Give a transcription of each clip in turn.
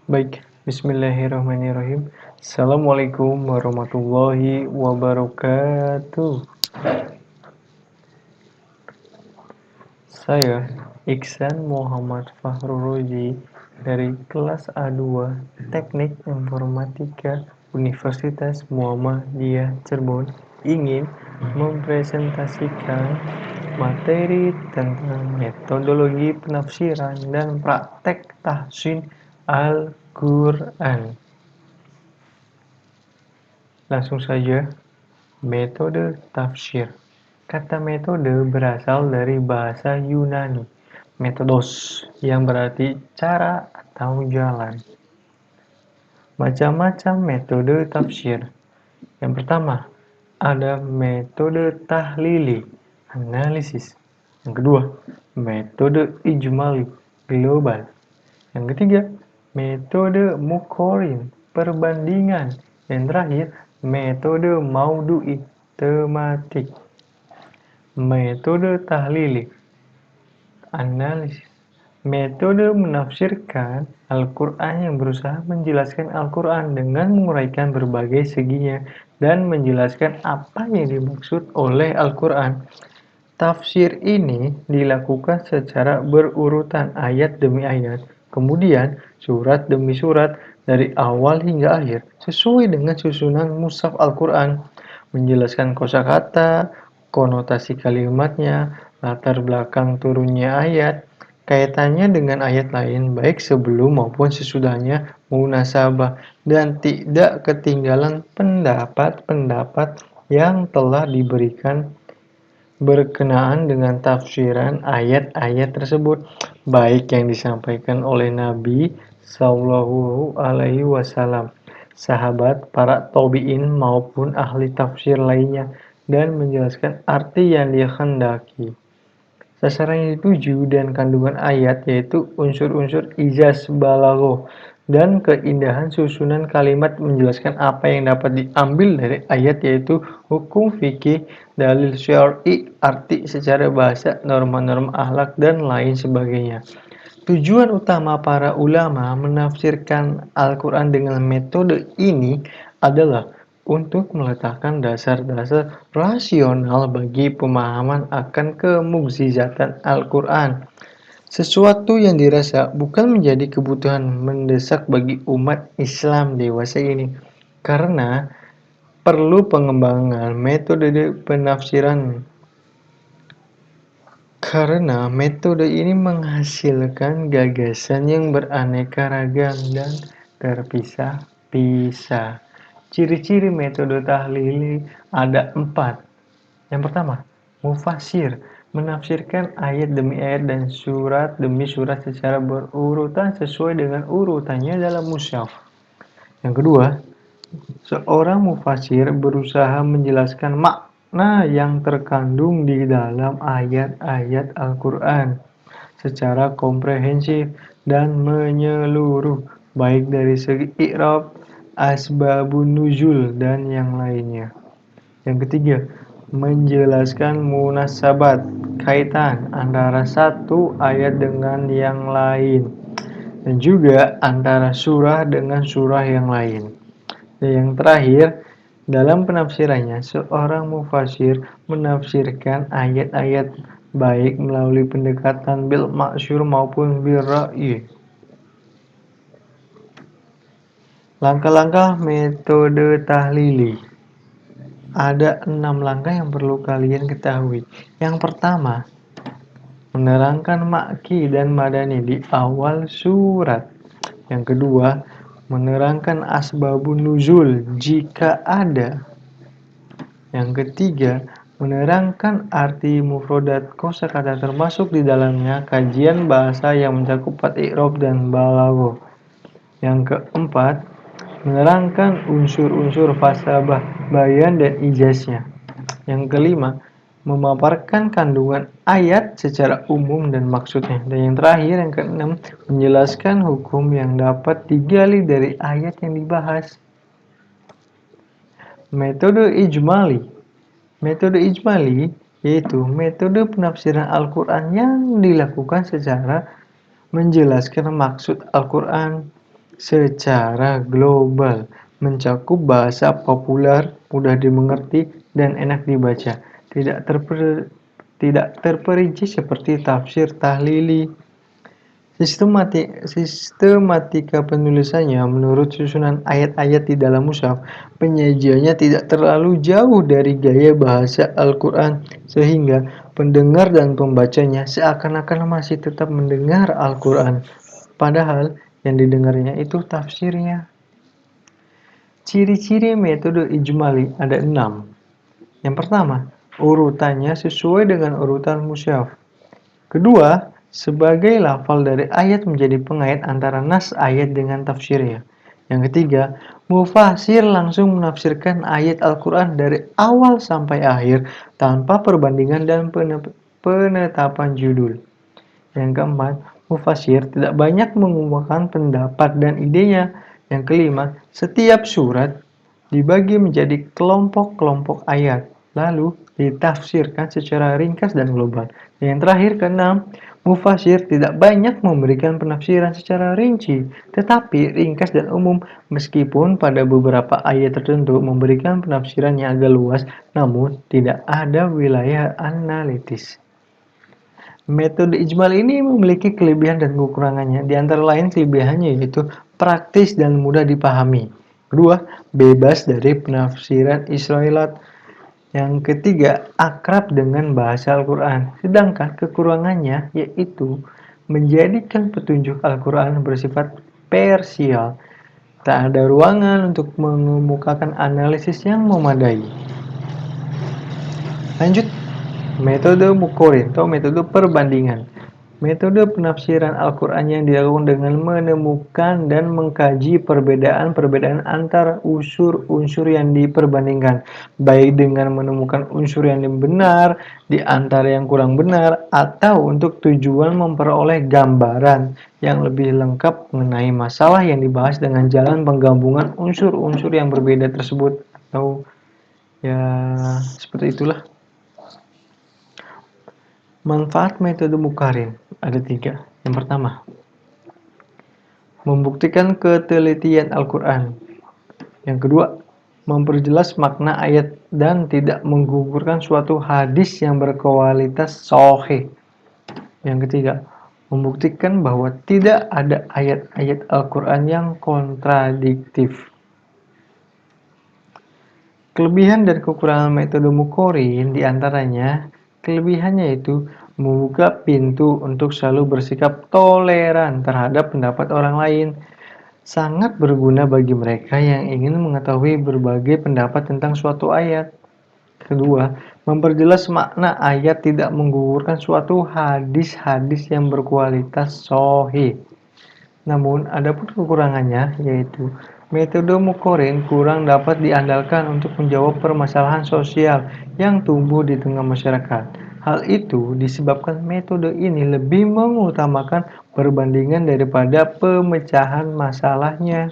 Baik, bismillahirrahmanirrahim. Assalamualaikum warahmatullahi wabarakatuh. Saya Iksan Muhammad Fahruroji dari kelas A2 Teknik Informatika Universitas Muhammadiyah Cirebon ingin mempresentasikan materi tentang metodologi penafsiran dan praktek tahsin Al-Quran. Langsung saja, metode tafsir. Kata metode berasal dari bahasa Yunani, metodos, yang berarti cara atau jalan. Macam-macam metode tafsir. Yang pertama, ada metode tahlili, analisis. Yang kedua, metode ijmali, global. Yang ketiga, metode mukorin, perbandingan. Yang terakhir, metode maudu'i, tematik. Metode tahlili, analisis. Metode menafsirkan Al-Quran yang berusaha menjelaskan Al-Quran dengan menguraikan berbagai seginya dan menjelaskan apa yang dimaksud oleh Al-Quran. Tafsir ini dilakukan secara berurutan ayat demi ayat, kemudian surat demi surat dari awal hingga akhir, sesuai dengan susunan mushaf Al-Quran, menjelaskan kosakata, konotasi kalimatnya, latar belakang turunnya ayat, kaitannya dengan ayat lain baik sebelum maupun sesudahnya, munasabah, dan tidak ketinggalan pendapat-pendapat yang telah diberikan berkenaan dengan tafsiran ayat-ayat tersebut, baik yang disampaikan oleh Nabi Shallallahu Alaihi Wasallam, sahabat, para tabi'in maupun ahli tafsir lainnya, dan menjelaskan arti yang dikehendaki. Sasaran yang dituju dan kandungan ayat yaitu unsur-unsur ijaz balaghah dan keindahan susunan kalimat menjelaskan apa yang dapat diambil dari ayat yaitu hukum fikih, dalil syar'i, arti secara bahasa, norma-norma akhlak dan lain sebagainya. Tujuan utama para ulama menafsirkan Al-Quran dengan metode ini adalah untuk meletakkan dasar-dasar rasional bagi pemahaman akan kemukjizatan Al-Quran. Sesuatu yang dirasa bukan menjadi kebutuhan mendesak bagi umat Islam dewasa ini, karena perlu pengembangan metode penafsiran. Karena metode ini menghasilkan gagasan yang beraneka ragam dan terpisah-pisah. Ciri-ciri metode tahlili ada 4. Yang pertama, mufasir, menafsirkan ayat demi ayat dan surat demi surat secara berurutan sesuai dengan urutannya dalam mushaf. Yang kedua, seorang mufasir berusaha menjelaskan makna yang terkandung di dalam ayat-ayat Al-Quran secara komprehensif dan menyeluruh, baik dari segi i'rab, asbabun nuzul, dan yang lainnya. Yang ketiga, menjelaskan munasabat, kaitan antara satu ayat dengan yang lain, dan juga antara surah dengan surah yang lain. Dan yang terakhir, dalam penafsirannya, seorang mufasir menafsirkan ayat-ayat baik melalui pendekatan bil ma'syur maupun bil ra'yi. Langkah-langkah metode tahlili. Ada 6 langkah yang perlu kalian ketahui. Yang pertama, menerangkan makki dan madani di awal surat. Yang kedua, menerangkan asbabun nuzul jika ada. Yang ketiga, menerangkan arti mufradat kosakata termasuk di dalamnya kajian bahasa yang mencakup i'rab dan balaghah. Yang keempat, menerangkan unsur-unsur fasabah, bayan, dan ijaznya. Yang kelima, memaparkan kandungan ayat secara umum dan maksudnya. Dan yang terakhir, yang keenam, menjelaskan hukum yang dapat digali dari ayat yang dibahas. Metode ijmali. Metode ijmali yaitu metode penafsiran Al-Quran yang dilakukan secara menjelaskan maksud Al-Quran, secara global, mencakup bahasa populer, mudah dimengerti, dan enak dibaca. Tidak terperinci seperti tafsir tahlili. Sistematika penulisannya menurut susunan ayat-ayat di dalam mushaf, penyajiannya tidak terlalu jauh dari gaya bahasa Al-Quran, sehingga pendengar dan pembacanya seakan-akan masih tetap mendengar Al-Quran, padahal yang didengarnya itu tafsirnya. Ciri-ciri metode ijmali ada 6. Yang pertama, urutannya sesuai dengan urutan mushaf. Kedua, sebagai lafal dari ayat menjadi pengait antara nas ayat dengan tafsirnya. Yang ketiga, mufasir langsung menafsirkan ayat Al-Quran dari awal sampai akhir tanpa perbandingan dan penetapan judul. Yang keempat, mufasir tidak banyak mengumumkan pendapat dan idenya. Yang kelima, setiap surat dibagi menjadi kelompok-kelompok ayat, lalu ditafsirkan secara ringkas dan global. Dan yang terakhir, keenam, mufasir tidak banyak memberikan penafsiran secara rinci, tetapi ringkas dan umum, meskipun pada beberapa ayat tertentu memberikan penafsiran yang agak luas, namun tidak ada wilayah analitis. Metode ijmal ini memiliki kelebihan dan kekurangannya. Di antara lain kelebihannya yaitu praktis dan mudah dipahami. Kedua, bebas dari penafsiran Israelat. Yang ketiga, akrab dengan bahasa Al-Quran. Sedangkan kekurangannya yaitu menjadikan petunjuk Al-Quran bersifat parsial. Tak ada ruangan untuk mengemukakan analisis yang memadai. Lanjut, metode mukorin atau metode perbandingan. Metode penafsiran Al-Quran yang dilakukan dengan menemukan dan mengkaji perbedaan-perbedaan antara unsur-unsur yang diperbandingkan, baik dengan menemukan unsur yang benar di antara yang kurang benar, atau untuk tujuan memperoleh gambaran yang lebih lengkap mengenai masalah yang dibahas dengan jalan penggabungan unsur-unsur yang berbeda tersebut, atau ya seperti itulah. Manfaat metode mukorin ada 3. Yang pertama, membuktikan ketelitian Al-Quran. Yang kedua, memperjelas makna ayat dan tidak menggugurkan suatu hadis yang berkualitas sahih. Yang ketiga, membuktikan bahwa tidak ada ayat-ayat Al-Quran yang kontradiktif. Kelebihan dan kekurangan metode mukorin diantaranya, kelebihannya itu membuka pintu untuk selalu bersikap toleran terhadap pendapat orang lain. Sangat berguna bagi mereka yang ingin mengetahui berbagai pendapat tentang suatu ayat. Kedua, memperjelas makna ayat tidak menggugurkan suatu hadis-hadis yang berkualitas sahih. Namun, ada pun kekurangannya, yaitu metode mukorin kurang dapat diandalkan untuk menjawab permasalahan sosial yang tumbuh di tengah masyarakat. Hal itu disebabkan metode ini lebih mengutamakan perbandingan daripada pemecahan masalahnya.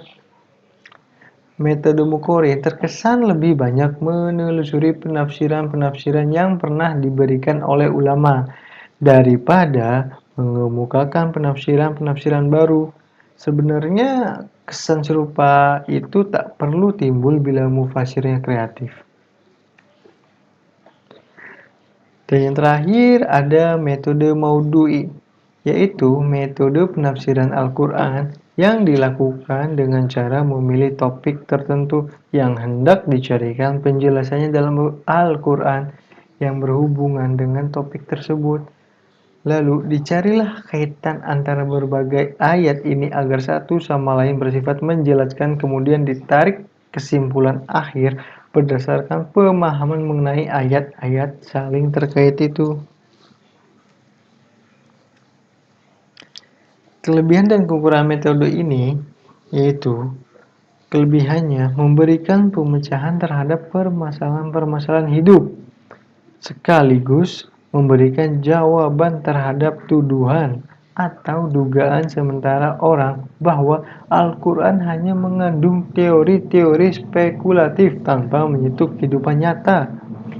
Metode mukorin terkesan lebih banyak menelusuri penafsiran-penafsiran yang pernah diberikan oleh ulama daripada mengemukakan penafsiran-penafsiran baru. Sebenarnya kesan serupa itu tak perlu timbul bila mufasirnya kreatif. Dan yang terakhir ada metode maudhu'i, yaitu metode penafsiran Al-Quran yang dilakukan dengan cara memilih topik tertentu yang hendak dicarikan penjelasannya dalam Al-Quran yang berhubungan dengan topik tersebut. Lalu dicarilah kaitan antara berbagai ayat ini agar satu sama lain bersifat menjelaskan, kemudian ditarik kesimpulan akhir berdasarkan pemahaman mengenai ayat-ayat saling terkait itu. Kelebihan dan kekurangan metode ini yaitu kelebihannya memberikan pemecahan terhadap permasalahan-permasalahan hidup, sekaligus memberikan jawaban terhadap tuduhan atau dugaan sementara orang bahwa Al-Quran hanya mengandung teori-teori spekulatif tanpa menyentuh kehidupan nyata.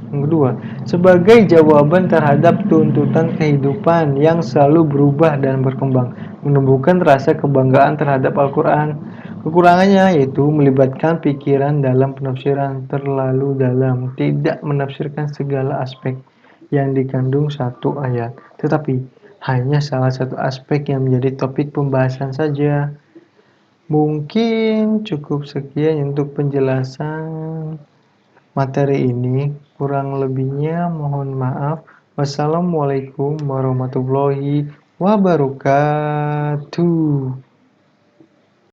Yang kedua, sebagai jawaban terhadap tuntutan kehidupan yang selalu berubah dan berkembang, menumbuhkan rasa kebanggaan terhadap Al-Quran. Kekurangannya yaitu melibatkan pikiran dalam penafsiran terlalu dalam, tidak menafsirkan segala aspek yang dikandung satu ayat, tetapi hanya salah satu aspek yang menjadi topik pembahasan saja. Mungkin cukup sekian untuk penjelasan materi ini, kurang lebihnya mohon maaf. Wassalamualaikum warahmatullahi wabarakatuh.